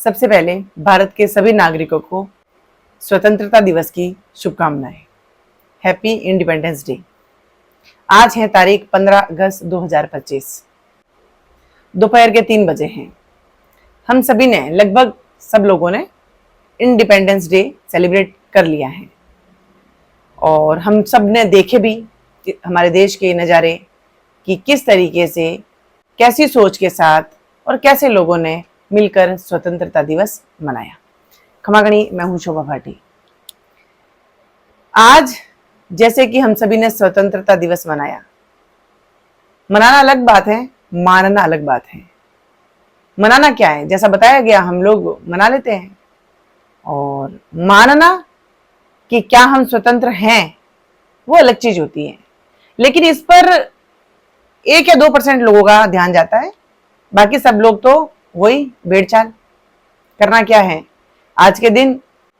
सबसे पहले भारत के सभी नागरिकों को स्वतंत्रता दिवस की शुभकामनाएं। Happy independence day. आज है तारीख 15 अगस्त 2025। दोपहर के 3 बजे हैं। हम सभी ने लगभग सब लोगों ने इंडिपेंडेंस डे सेलिब्रेट कर लिया है और हम सब ने देखे भी हमारे देश के नज़ारे कि किस तरीके से, कैसी सोच के साथ और कैसे लोगों ने मिलकर स्वतंत्रता दिवस मनाया। खमागणी, मैं हूं शोभा भाटी। आज जैसे कि हम सभी ने स्वतंत्रता दिवस मनाया, मनाना अलग बात है, मानना अलग बात है। मनाना क्या है, जैसा बताया गया हम लोग मना लेते हैं, और मानना कि क्या हम स्वतंत्र हैं वो अलग चीज होती है। लेकिन इस पर 1 या 2% लोगों का ध्यान जाता है, बाकी सब लोग तो वही भेड़चाल। करना क्या है, आज के दिन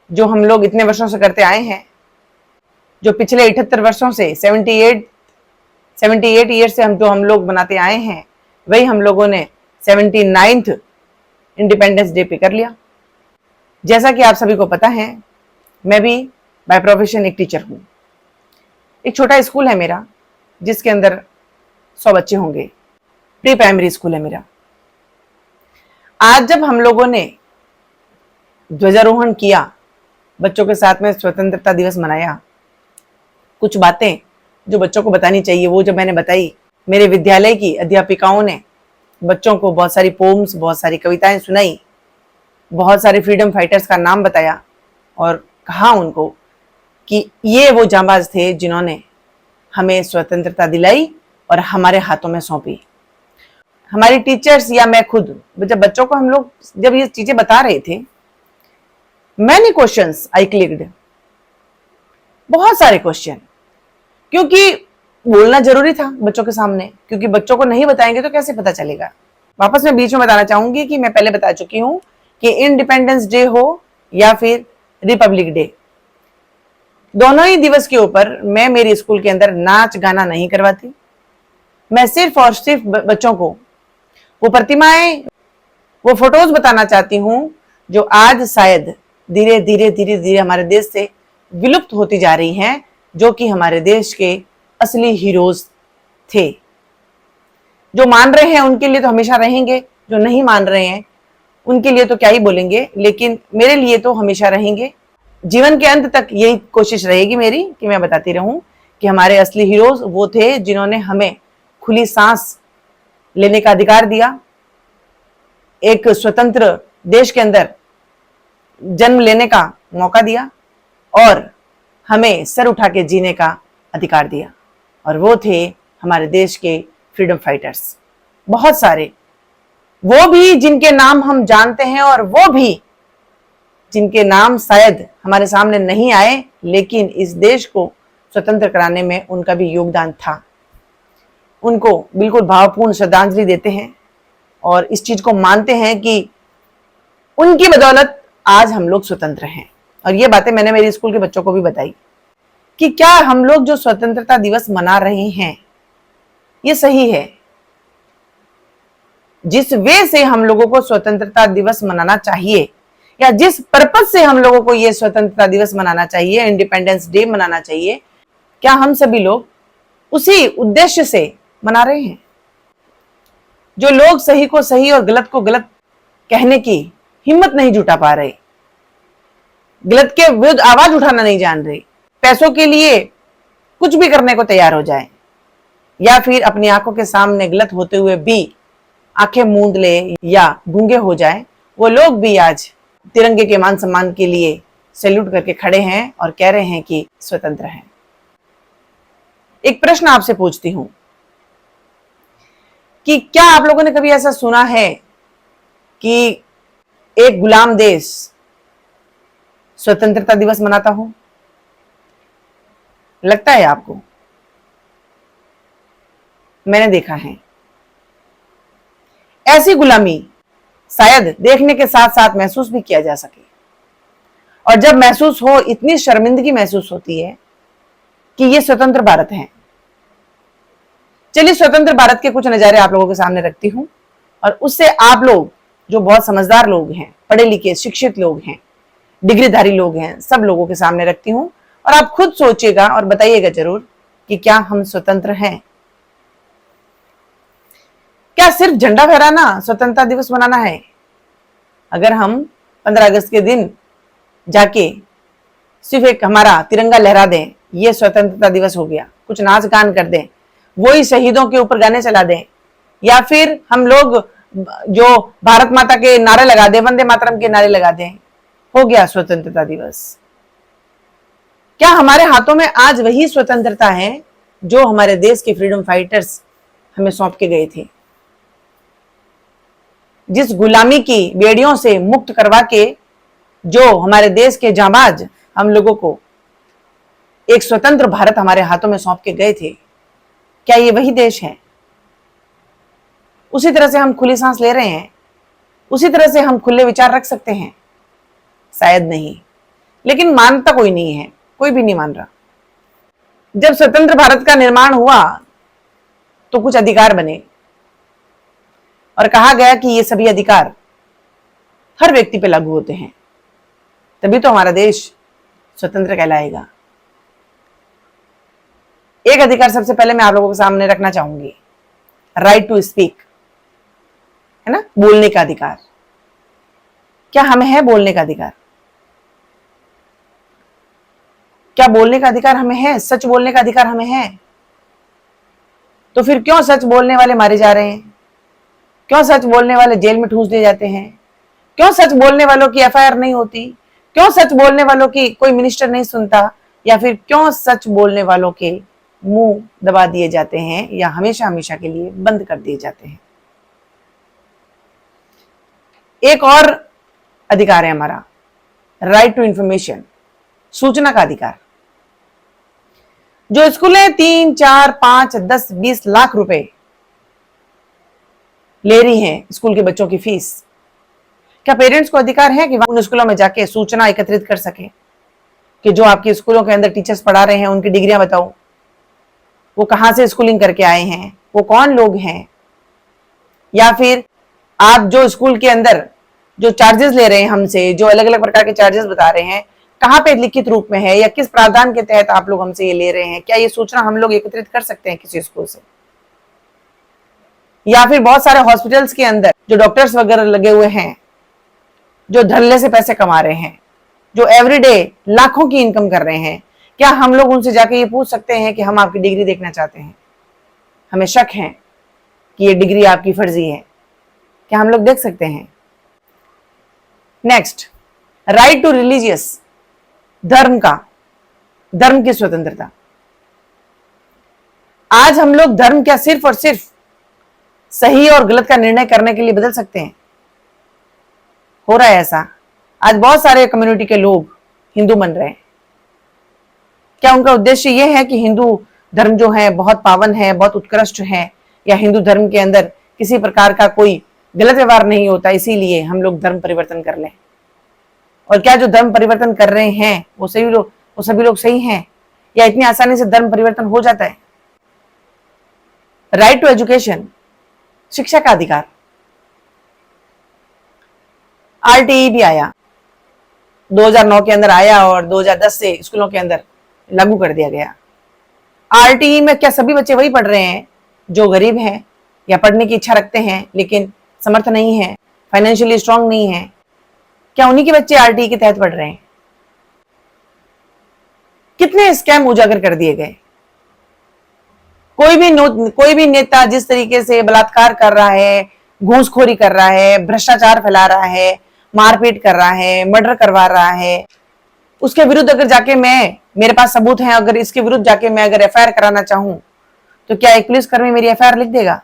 जो हम लोग इतने वर्षों से करते आए हैं, जो पिछले 78 वर्षों से 78 ईयर से हम लोग बनाते आए हैं, वही हम लोगों ने 79th इंडिपेंडेंस डे पे कर लिया। जैसा कि आप सभी को पता है, मैं भी बाय प्रोफेशन एक टीचर हूँ। एक छोटा स्कूल है मेरा, जिसके अंदर 100 बच्चे होंगे। प्री प्राइमरी स्कूल है मेरा। आज जब हम लोगों ने ध्वजारोहण किया, बच्चों के साथ में स्वतंत्रता दिवस मनाया, कुछ बातें जो बच्चों को बतानी चाहिए वो जब मैंने बताई, मेरे विद्यालय की अध्यापिकाओं ने बच्चों को बहुत सारी पोम्स, बहुत सारी कविताएं सुनाई, बहुत सारे फ्रीडम फाइटर्स का नाम बताया और कहा उनको कि ये वो जांबाज थे जिन्होंने हमें स्वतंत्रता दिलाई और हमारे हाथों में सौंपी। हमारी टीचर्स या मैं खुद, जब बच्चों को हम लोग जब ये चीजें बता रहे थे, मैनी क्वेश्चंस आई क्लिक्ड, बहुत सारे क्वेश्चन, क्योंकि बोलना जरूरी था बच्चों के सामने, क्योंकि बच्चों को नहीं बताएंगे तो कैसे पता चलेगा। वापस मैं बीच में बताना चाहूंगी कि मैं पहले बता चुकी हूं कि इंडिपेंडेंस डे हो या फिर रिपब्लिक डे, दोनों ही दिवस के ऊपर मैं मेरी स्कूल के अंदर नाच गाना नहीं करवाती। मैं सिर्फ और सिर्फ बच्चों को वो प्रतिमाएं, वो फोटोज बताना चाहती हूं जो आज शायद धीरे धीरे हमारे देश से विलुप्त होती जा रही हैं, जो कि हमारे देश के असली हीरोज थे। जो मान रहे हैं उनके लिए तो हमेशा रहेंगे, जो नहीं मान रहे हैं उनके लिए तो क्या ही बोलेंगे, लेकिन मेरे लिए तो हमेशा रहेंगे। जीवन के अंत तक यही कोशिश रहेगी मेरी कि मैं बताती रहूं कि हमारे असली हीरोज वो थे जिन्होंने हमें खुली सांस लेने का अधिकार दिया, एक स्वतंत्र देश के अंदर जन्म लेने का मौका दिया और हमें सर उठा के जीने का अधिकार दिया। और वो थे हमारे देश के फ्रीडम फाइटर्स, बहुत सारे, वो भी जिनके नाम हम जानते हैं और वो भी जिनके नाम शायद हमारे सामने नहीं आए, लेकिन इस देश को स्वतंत्र कराने में उनका भी योगदान था। उनको बिल्कुल भावपूर्ण श्रद्धांजलि देते हैं और इस चीज को मानते हैं कि उनकी बदौलत आज हम लोग स्वतंत्र हैं। और ये बातें मैंने मेरे स्कूल के बच्चों को भी बताई कि क्या हम लोग जो स्वतंत्रता दिवस मना रहे हैं ये सही है। जिस वे से हम लोगों को स्वतंत्रता दिवस मनाना चाहिए, या जिस पर्पज से हम लोगों को ये स्वतंत्रता दिवस मनाना चाहिए, इंडिपेंडेंस डे मनाना चाहिए, क्या हम सभी लोग उसी उद्देश्य से मना रहे हैं? जो लोग सही को सही और गलत को गलत कहने की हिम्मत नहीं जुटा पा रहे, गलत के विरुद्ध आवाज उठाना नहीं जान रहे, पैसों के लिए कुछ भी करने को तैयार हो जाए, या फिर अपनी आंखों के सामने गलत होते हुए भी आंखें मूंद ले या गूंगे हो जाए, वो लोग भी आज तिरंगे के मान सम्मान के लिए सैल्यूट करके खड़े हैं और कह रहे हैं कि स्वतंत्र हैं। एक प्रश्न आपसे पूछती हूं कि क्या आप लोगों ने कभी ऐसा सुना है कि एक गुलाम देश स्वतंत्रता दिवस मनाता हो? लगता है आपको? मैंने देखा है। ऐसी गुलामी शायद देखने के साथ साथ महसूस भी किया जा सके, और जब महसूस हो, इतनी शर्मिंदगी महसूस होती है कि ये स्वतंत्र भारत है। चलिए स्वतंत्र भारत के कुछ नजारे आप लोगों के सामने रखती हूं और उससे आप लोग जो बहुत समझदार लोग हैं, पढ़े लिखे शिक्षित लोग हैं, डिग्रीधारी लोग हैं, सब लोगों के सामने रखती हूँ। और आप खुद सोचिएगा और बताइएगा जरूर कि क्या हम स्वतंत्र हैं। क्या सिर्फ झंडा फहराना स्वतंत्रता दिवस मनाना है? अगर हम 15 अगस्त के दिन जाके सिर्फ एक हमारा तिरंगा लहरा दें, ये स्वतंत्रता दिवस हो गया। कुछ नाच गान कर दें, वही शहीदों के ऊपर गाने चला दें, या फिर हम लोग जो भारत माता के नारे लगा दें, वंदे मातरम के नारे लगा दें, हो गया स्वतंत्रता दिवस। क्या हमारे हाथों में आज वही स्वतंत्रता है जो हमारे देश के फ्रीडम फाइटर्स हमें सौंप के गए थे? जिस गुलामी की बेड़ियों से मुक्त करवा के जो हमारे देश के जांबाज हम लोगों को एक स्वतंत्र भारत हमारे हाथों में सौंप के गए थे, क्या ये वही देश है? उसी तरह से हम खुली सांस ले रहे हैं? उसी तरह से हम खुले विचार रख सकते हैं? शायद नहीं, लेकिन मानता कोई नहीं है, कोई भी नहीं मान रहा। जब स्वतंत्र भारत का निर्माण हुआ तो कुछ अधिकार बने और कहा गया कि ये सभी अधिकार हर व्यक्ति पे लागू होते हैं, तभी तो हमारा देश स्वतंत्र कहलाएगा। एक अधिकार सबसे पहले मैं आप लोगों के सामने रखना चाहूंगी, राइट टू स्पीक, है ना, बोलने का अधिकार। क्या हमें है बोलने का अधिकार? क्या बोलने का अधिकार हमें है? सच बोलने का अधिकार हमें है? तो फिर क्यों सच बोलने वाले मारे जा रहे हैं? क्यों सच बोलने वाले जेल में ठूस दिए जाते हैं? क्यों सच बोलने वालों की एफआईआर नहीं होती? क्यों सच बोलने वालों की कोई मिनिस्टर नहीं सुनता? या फिर क्यों सच बोलने वालों के मुंह दबा दिए जाते हैं या हमेशा हमेशा के लिए बंद कर दिए जाते हैं? एक और अधिकार है हमारा, राइट टू इंफॉर्मेशन, सूचना का अधिकार। जो स्कूलें 3, 4, 5, 10, 20 लाख रुपए ले रही हैं स्कूल के बच्चों की फीस, क्या पेरेंट्स को अधिकार है कि वह उन स्कूलों में जाके सूचना एकत्रित कर सके कि जो आपके स्कूलों के अंदर टीचर्स पढ़ा रहे हैं उनकी डिग्रियां बताओ, वो कहां से स्कूलिंग करके आए हैं, वो कौन लोग हैं? या फिर आप जो स्कूल के अंदर जो चार्जेस ले रहे हैं हमसे, जो अलग अलग प्रकार के चार्जेस बता रहे हैं, कहां पे लिखित रूप में है या किस प्रावधान के तहत आप लोग हमसे ये ले रहे हैं? क्या ये सूचना हम लोग एकत्रित कर सकते हैं किसी स्कूल से? या फिर बहुत सारे हॉस्पिटल्स के अंदर जो डॉक्टर्स वगैरह लगे हुए हैं, जो धड़ल्ले से पैसे कमा रहे हैं, जो एवरीडे लाखों की इनकम कर रहे हैं, क्या हम लोग उनसे जाके ये पूछ सकते हैं कि हम आपकी डिग्री देखना चाहते हैं, हमें शक है कि ये डिग्री आपकी फर्जी है? क्या हम लोग देख सकते हैं? नेक्स्ट, राइट टू रिलीजियस, धर्म की स्वतंत्रता। आज हम लोग धर्म क्या सिर्फ और सिर्फ सही और गलत का निर्णय करने के लिए बदल सकते हैं? हो रहा है ऐसा। आज बहुत सारे कम्युनिटी के लोग हिंदू बन रहे हैं। क्या उनका उद्देश्य यह है कि हिंदू धर्म जो है बहुत पावन है, बहुत उत्कृष्ट है, या हिंदू धर्म के अंदर किसी प्रकार का कोई गलत व्यवहार नहीं होता, इसीलिए हम लोग धर्म परिवर्तन कर लें? और क्या जो धर्म परिवर्तन कर रहे हैं वो सभी लोग सही हैं, या इतनी आसानी से धर्म परिवर्तन हो जाता है? राइट टू एजुकेशन, शिक्षा का अधिकार। आरटीई भी आया, 2009 के अंदर आया और 2010 से स्कूलों के अंदर लागू कर दिया गया। आरटीई में क्या सभी बच्चे वही पढ़ रहे हैं जो गरीब हैं या पढ़ने की इच्छा रखते हैं लेकिन समर्थ नहीं है, फाइनेंशियली स्ट्रांग नहीं है? क्या उन्हीं के बच्चे आरटीई के तहत पढ़ रहे हैं? कितने स्कैम उजागर कर दिए गए। कोई भी नेता जिस तरीके से बलात्कार कर रहा है, घूसखोरी कर रहा है, भ्रष्टाचार फैला रहा है, मारपीट कर रहा है, मर्डर करवा रहा है, उसके विरुद्ध अगर जाके मेरे पास सबूत है, अगर इसके विरुद्ध जाके मैं अगर एफआईआर कराना चाहूं तो क्या एक पुलिसकर्मी मेरी एफआईआर लिख देगा?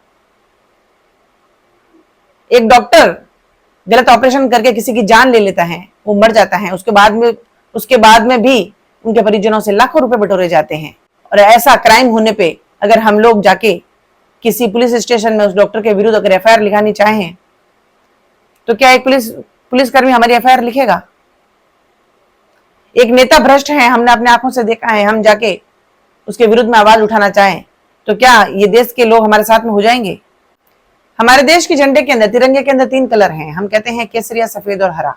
एक डॉक्टर गलत ऑपरेशन करके किसी की जान ले लेता है, वो मर जाता है, उसके बाद में भी उनके परिजनों से लाखों रुपए बटोरे जाते हैं। और ऐसा क्राइम होने पे अगर हम लोग जाके किसी पुलिस स्टेशन में उस डॉक्टर के विरुद्ध अगर एफआईआर लिखानी चाहें तो क्या एक पुलिसकर्मी हमारी एफआईआर लिखेगा? एक नेता भ्रष्ट है, हमने अपने आंखों से देखा है, हम जाके उसके विरुद्ध में आवाज उठाना चाहें तो क्या ये देश के लोग हमारे साथ में हो जाएंगे? हमारे देश के झंडे के अंदर, तिरंगे के अंदर 3 कलर हैं। हम कहते हैं केसरिया, सफेद और हरा।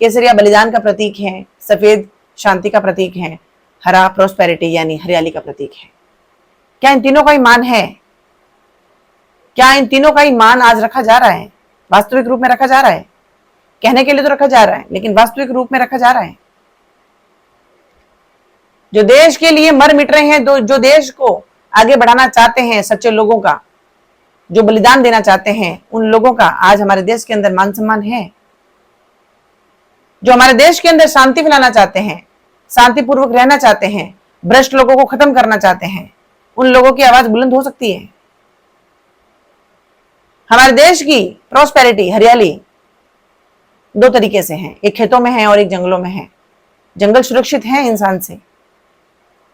केसरिया बलिदान का प्रतीक है, सफेद शांति का प्रतीक है, हरा प्रोस्पेरिटी यानी हरियाली का प्रतीक है। क्या इन तीनों का ही मान है? क्या इन तीनों का ही मान आज रखा जा रहा है? वास्तविक रूप में रखा जा रहा है? कहने के लिए तो रखा जा रहा है, लेकिन वास्तविक रूप में रखा जा रहा है? जो देश के लिए मर मिट रहे हैं, जो देश को आगे बढ़ाना चाहते हैं, सच्चे लोगों का, जो बलिदान देना चाहते हैं, उन लोगों का आज हमारे देश के अंदर मान सम्मान है? जो हमारे देश के अंदर शांति फैलाना चाहते हैं, शांतिपूर्वक रहना चाहते हैं, भ्रष्ट लोगों को खत्म करना चाहते हैं, उन लोगों की आवाज बुलंद हो सकती है? हमारे देश की प्रॉस्पेरिटी, हरियाली 2 तरीके से है, एक खेतों में है और एक जंगलों में है। जंगल सुरक्षित है इंसान से,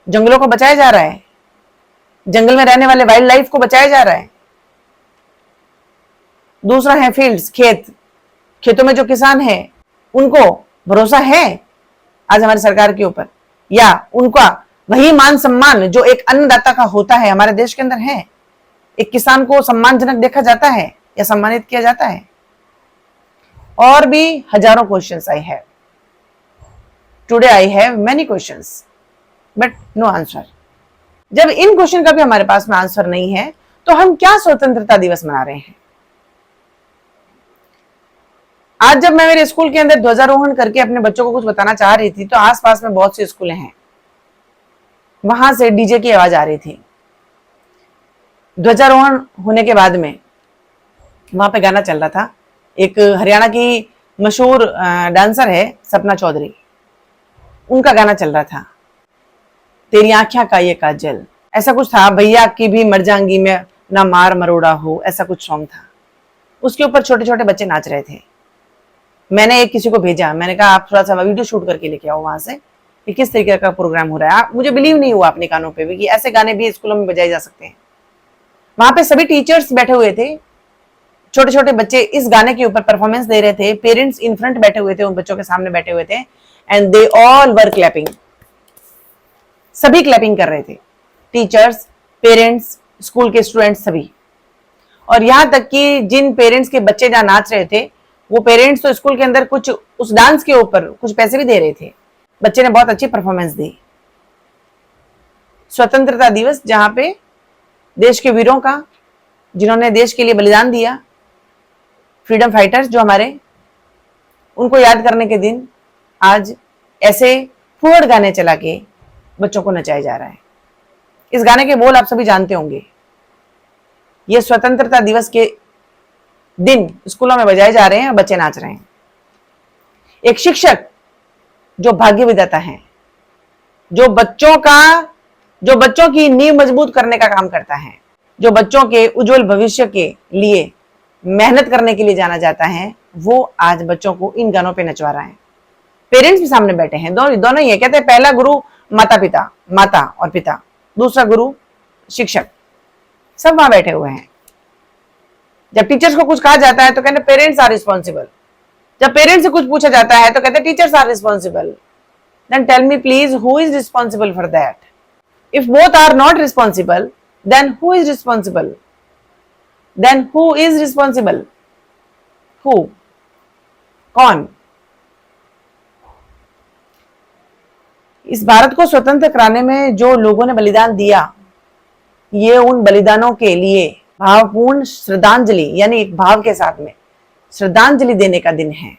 जंगलों को बचाया जा रहा है, जंगल में रहने वाले वाइल्ड लाइफ को बचाया जा रहा है। दूसरा है फील्ड्स, खेत। खेतों में जो किसान है उनको भरोसा है आज हमारी सरकार के ऊपर, या उनका वही मान सम्मान जो एक अन्नदाता का होता है हमारे देश के अंदर है? एक किसान को सम्मानजनक देखा जाता है या सम्मानित किया जाता है? और भी हजारों questions I have today, I have many questions but no answer. जब इन क्वेश्चन का भी हमारे पास में आंसर नहीं है तो हम क्या स्वतंत्रता दिवस मना रहे हैं? आज जब मैं मेरे स्कूल के अंदर ध्वजारोहण करके अपने बच्चों को कुछ बताना चाह रही थी तो आसपास में बहुत से स्कूलें हैं, वहां से डीजे की आवाज आ रही थी। ध्वजारोहण होने के बाद में वहां पे गाना चल रहा था। एक हरियाणा की मशहूर डांसर है सपना चौधरी, उनका गाना चल रहा था, तेरी आंखें का ये काजल, ऐसा कुछ था। भैया की भी मर जाऊंगी मैं, ना मार मरोड़ा हो, ऐसा कुछ सॉन्ग था। उसके ऊपर छोटे छोटे बच्चे नाच रहे थे। मैंने एक किसी को भेजा, मैंने कहा आप थोड़ा सा वीडियो शूट करके लेके आओ वहां से कि किस तरीके का प्रोग्राम हो रहा है। मुझे बिलीव नहीं हुआ अपने कानों पे भी कि ऐसे गाने भी स्कूलों में बजाए जा सकते हैं। वहां पे सभी टीचर्स बैठे हुए थे, छोटे छोटे बच्चे इस गाने के ऊपर परफॉर्मेंस दे रहे थे, पेरेंट्स इन फ्रंट बैठे हुए थे, उन बच्चों के सामने बैठे हुए थे, and they all were clapping. सभी क्लैपिंग कर रहे थे, टीचर्स, पेरेंट्स, स्कूल के स्टूडेंट्स सभी। और यहां तक कि जिन पेरेंट्स के बच्चे जहां नाच रहे थे वो पेरेंट्स तो स्कूल के अंदर कुछ उस डांस के ऊपर कुछ पैसे भी दे रहे थे। बच्चे ने बहुत अच्छी परफॉर्मेंस दी। स्वतंत्रता दिवस जहां पे देश के वीरों का, जिन्होंने देश के लिए बलिदान दिया, फ्रीडम फाइटर्स जो हमारे, उनको याद करने के दिन आज ऐसे फुहड़ गाने चला के बच्चों को नचाया जा रहा है। इस गाने के बोल आप सभी जानते होंगे। ये स्वतंत्रता दिवस के दिन स्कूलों में बजाए जा रहे हैं और बच्चे नाच रहे हैं। एक शिक्षक जो भाग्य विधाता है, जो बच्चों की नींव मजबूत करने का काम करता है, जो बच्चों के उज्जवल भविष्य के लिए मेहनत करने के लिए जाना जाता है, वो आज बच्चों को इन गानों पे नचवा रहा है। पेरेंट्स भी सामने बैठे हैं, दोनों ही है। कहते हैं पहला गुरु माता और पिता, दूसरा गुरु शिक्षक, सब वहां बैठे हुए हैं। जब टीचर्स को कुछ कहा जाता है तो कहते पेरेंट्स आर रिस्पॉन्सिबल। जब पेरेंट्स से कुछ पूछा जाता है तो कहते teachers are responsible. Then tell me please who is responsible for that? If both are not responsible then who is responsible? Then who is responsible? Who? कौन? इस भारत को स्वतंत्र कराने में जो लोगों ने बलिदान दिया, ये उन बलिदानों के लिए भावपूर्ण श्रद्धांजलि, यानी एक भाव के साथ में श्रद्धांजलि देने का दिन है।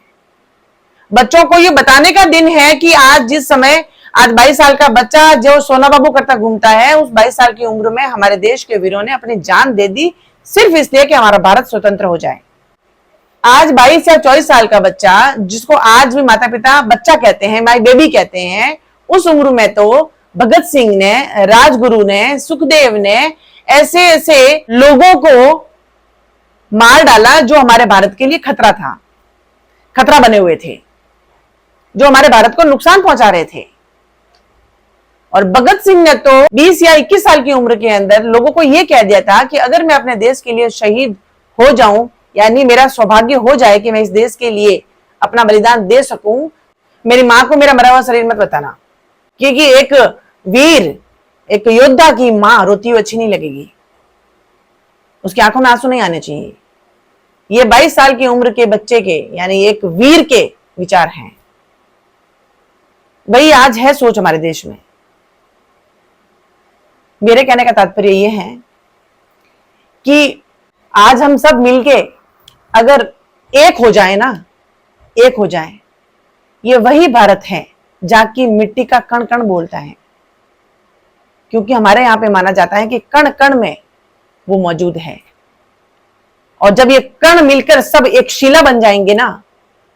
बच्चों को ये बताने का दिन है कि आज जिस समय आज 22 साल का बच्चा जो सोना बाबू करता घूमता है, उस 22 साल की उम्र में हमारे देश के वीरों ने अपनी जान दे दी सिर्फ इसलिए कि हमारा भारत स्वतंत्र हो जाए। आज 22 या 24 साल का बच्चा, जिसको आज भी माता पिता बच्चा कहते हैं, माई बेबी कहते हैं, उस उम्र में तो भगत सिंह ने, राजगुरु ने, सुखदेव ने ऐसे ऐसे लोगों को मार डाला जो हमारे भारत के लिए खतरा था, खतरा बने हुए थे, जो हमारे भारत को नुकसान पहुंचा रहे थे। और भगत सिंह ने तो 20 या 21 साल की उम्र के अंदर लोगों को यह कह दिया था कि अगर मैं अपने देश के लिए शहीद हो जाऊं, यानी मेरा सौभाग्य हो जाए कि मैं इस देश के लिए अपना बलिदान दे सकूं, मेरी मां को मेरा मरा हुआ शरीर मत बताना, क्योंकि एक वीर, एक योद्धा की मां रोती हुई अच्छी नहीं लगेगी, उसकी आंखों में आंसू नहीं आने चाहिए। ये 22 साल की उम्र के बच्चे के यानी एक वीर के विचार हैं। वही आज है सोच हमारे देश में। मेरे कहने का तात्पर्य ये है कि आज हम सब मिलके अगर एक हो जाए ना, एक हो जाए, ये वही भारत है जहां की मिट्टी का कण कण बोलता है, क्योंकि हमारे यहां पे माना जाता है कि कण कण में वो मौजूद है। और जब ये कण मिलकर सब एक शिला बन जाएंगे ना,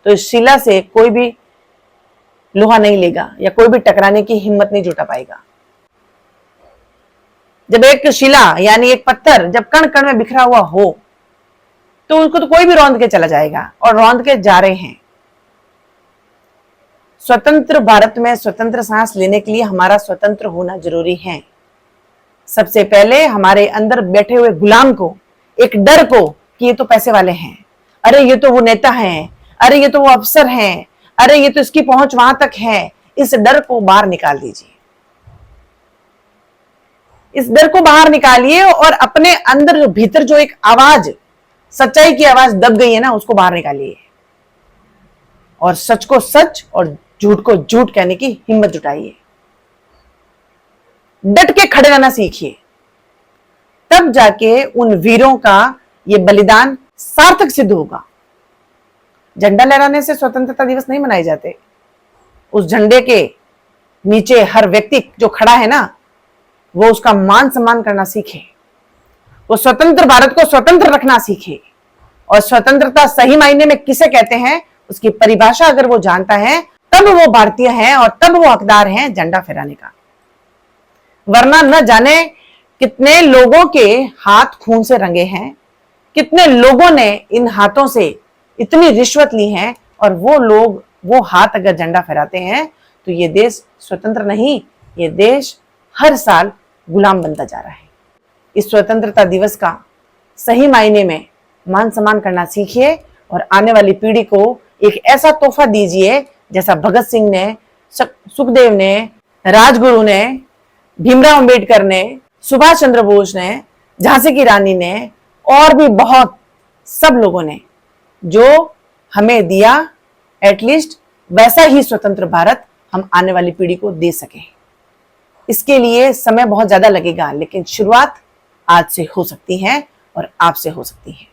तो इस शिला से कोई भी लोहा नहीं लेगा या कोई भी टकराने की हिम्मत नहीं जुटा पाएगा। जब एक शिला यानी एक पत्थर जब कण कण में बिखरा हुआ हो तो उसको तो कोई भी रौंद के चला जाएगा, और रौंद के जा रहे हैं। स्वतंत्र भारत में स्वतंत्र सांस लेने के लिए हमारा स्वतंत्र होना जरूरी है। सबसे पहले हमारे अंदर बैठे हुए गुलाम को, एक डर को कि ये तो पैसे वाले हैं, अरे ये तो वो नेता हैं, अरे ये तो वो अफसर हैं, अरे ये तो इसकी पहुंच वहां तक है, इस डर को बाहर निकाल दीजिए। इस डर को बाहर निकालिए और अपने अंदर जो भीतर जो एक आवाज, सच्चाई की आवाज दब गई है ना, उसको बाहर निकालिए और सच को सच और झूठ को झूठ कहने की हिम्मत जुटाइए। डट के खड़े रहना सीखिए, तब जाके उन वीरों का ये बलिदान सार्थक सिद्ध होगा। झंडा लहराने से स्वतंत्रता दिवस नहीं मनाए जाते। उस झंडे के नीचे हर व्यक्ति जो खड़ा है ना, वो उसका मान सम्मान करना सीखे, वो स्वतंत्र भारत को स्वतंत्र रखना सीखे। और स्वतंत्रता सही मायने में किसे कहते हैं, उसकी परिभाषा अगर वो जानता है, तब वो भारतीय है और तब वो हकदार है झंडा फहराने का। वरना न जाने कितने लोगों के हाथ खून से रंगे हैं, कितने लोगों ने इन हाथों से इतनी रिश्वत ली है, और वो लोग वो हाथ अगर झंडा फहराते हैं तो ये देश स्वतंत्र नहीं, ये देश हर साल गुलाम बनता जा रहा है। इस स्वतंत्रता दिवस का सही मायने में मान सम्मान करना सीखिए और आने वाली पीढ़ी को एक ऐसा तोहफा दीजिए जैसा भगत सिंह ने, सुखदेव ने, राजगुरु ने, भीमराव अंबेडकर ने, सुभाष चंद्र बोस ने, झांसी की रानी ने और भी बहुत सब लोगों ने जो हमें दिया, एटलीस्ट वैसा ही स्वतंत्र भारत हम आने वाली पीढ़ी को दे सके। इसके लिए समय बहुत ज्यादा लगेगा, लेकिन शुरुआत आज से हो सकती है और आपसे हो सकती है।